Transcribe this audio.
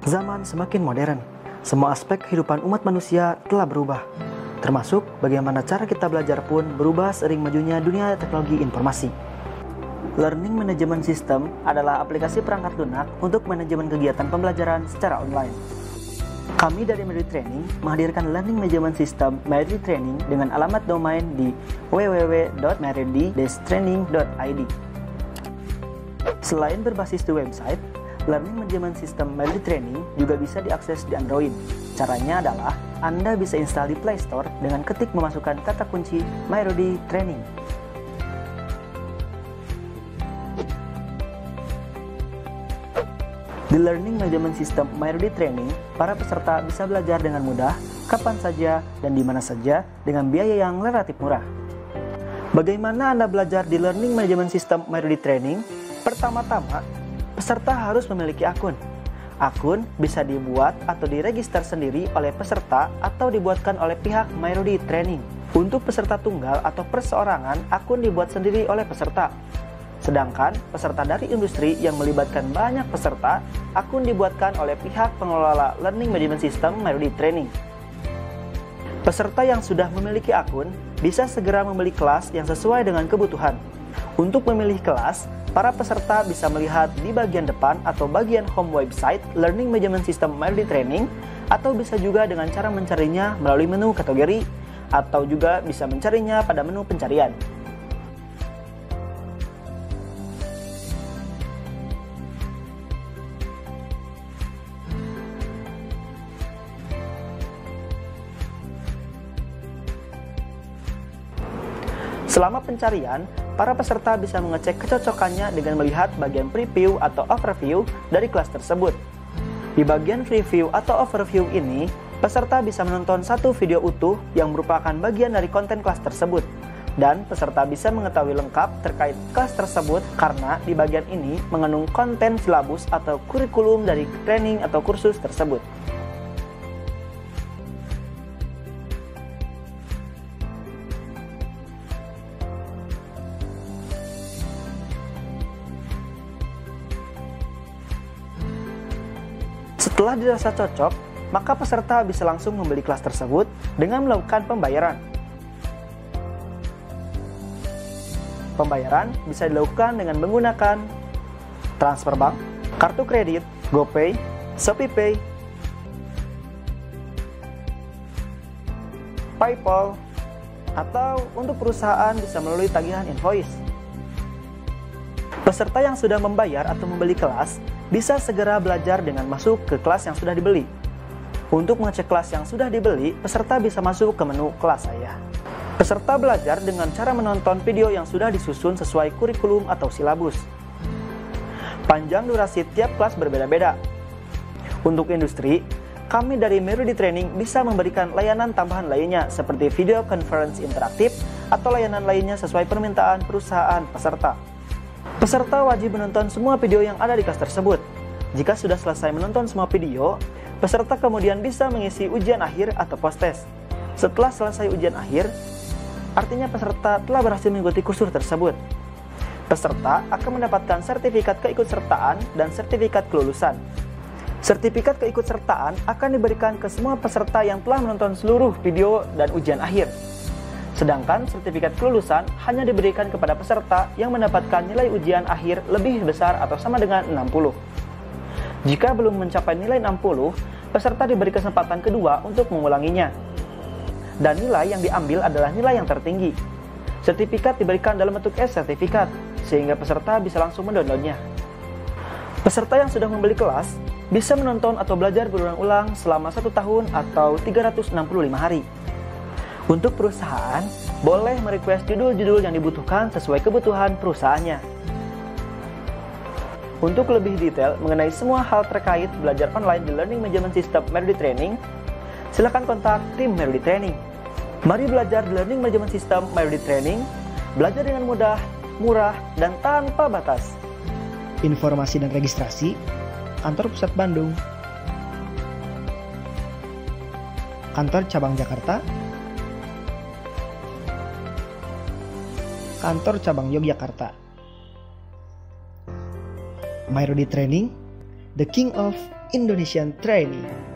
Zaman semakin modern, semua aspek kehidupan umat manusia telah berubah. Termasuk bagaimana cara kita belajar pun berubah seiring majunya dunia teknologi informasi. Learning Management System adalah aplikasi perangkat lunak untuk manajemen kegiatan pembelajaran secara online. Kami dari Meridi Training menghadirkan Learning Management System Meridi Training dengan alamat domain di www.meridi-training.id. Selain berbasis di website, Learning Management System Meridi Training juga bisa diakses di Android. Caranya adalah Anda bisa install di Play Store dengan ketik memasukkan kata kunci Meridi Training. Di Learning Management System Meridi Training, para peserta bisa belajar dengan mudah, kapan saja, dan di mana saja dengan biaya yang relatif murah. Bagaimana Anda belajar di Learning Management System Meridi Training? Pertama-tama, peserta harus memiliki akun. Akun bisa dibuat atau diregister sendiri oleh peserta atau dibuatkan oleh pihak Meridi Training. Untuk peserta tunggal atau perseorangan, akun dibuat sendiri oleh peserta. Sedangkan peserta dari industri yang melibatkan banyak peserta, akun dibuatkan oleh pihak pengelola Learning Management System Meridi Training. Peserta yang sudah memiliki akun bisa segera membeli kelas yang sesuai dengan kebutuhan. Untuk memilih kelas, para peserta bisa melihat di bagian depan atau bagian home website Learning Management System Meridi Training, atau bisa juga dengan cara mencarinya melalui menu kategori, atau juga bisa mencarinya pada menu pencarian. Selama pencarian, para peserta bisa mengecek kecocokannya dengan melihat bagian preview atau overview dari kelas tersebut. Di bagian preview atau overview ini, peserta bisa menonton satu video utuh yang merupakan bagian dari konten kelas tersebut. Dan peserta bisa mengetahui lengkap terkait kelas tersebut karena di bagian ini mengandung konten silabus atau kurikulum dari training atau kursus tersebut. Setelah dirasa cocok, maka peserta bisa langsung membeli kelas tersebut dengan melakukan pembayaran. Pembayaran bisa dilakukan dengan menggunakan transfer bank, kartu kredit, GoPay, ShopeePay, PayPal, atau untuk perusahaan bisa melalui tagihan invoice. Peserta yang sudah membayar atau membeli kelas bisa segera belajar dengan masuk ke kelas yang sudah dibeli. Untuk mengecek kelas yang sudah dibeli, peserta bisa masuk ke menu kelas saya. Peserta belajar dengan cara menonton video yang sudah disusun sesuai kurikulum atau silabus. Panjang durasi tiap kelas berbeda-beda. Untuk industri, kami dari Meridi Training bisa memberikan layanan tambahan lainnya seperti video conference interaktif atau layanan lainnya sesuai permintaan perusahaan peserta. Peserta wajib menonton semua video yang ada di kelas tersebut. Jika sudah selesai menonton semua video, peserta kemudian bisa mengisi ujian akhir atau post-test. Setelah selesai ujian akhir, artinya peserta telah berhasil mengikuti kursus tersebut. Peserta akan mendapatkan sertifikat keikutsertaan dan sertifikat kelulusan. Sertifikat keikutsertaan akan diberikan ke semua peserta yang telah menonton seluruh video dan ujian akhir. Sedangkan sertifikat kelulusan hanya diberikan kepada peserta yang mendapatkan nilai ujian akhir lebih besar atau sama dengan 60. Jika belum mencapai nilai 60, peserta diberi kesempatan kedua untuk mengulanginya. Dan nilai yang diambil adalah nilai yang tertinggi. Sertifikat diberikan dalam bentuk e-sertifikat, sehingga peserta bisa langsung mendownloadnya. Peserta yang sudah membeli kelas bisa menonton atau belajar berulang-ulang selama 1 tahun atau 365 hari. Untuk perusahaan, boleh merequest judul-judul yang dibutuhkan sesuai kebutuhan perusahaannya. Untuk lebih detail mengenai semua hal terkait belajar online di Learning Management System Meridi Training, silakan kontak tim Meridi Training. Mari belajar di Learning Management System Meridi Training, belajar dengan mudah, murah, dan tanpa batas. Informasi dan registrasi, Kantor Pusat Bandung, Kantor Cabang Jakarta, Kantor Cabang Yogyakarta. Meridi Training, the King of Indonesian Training.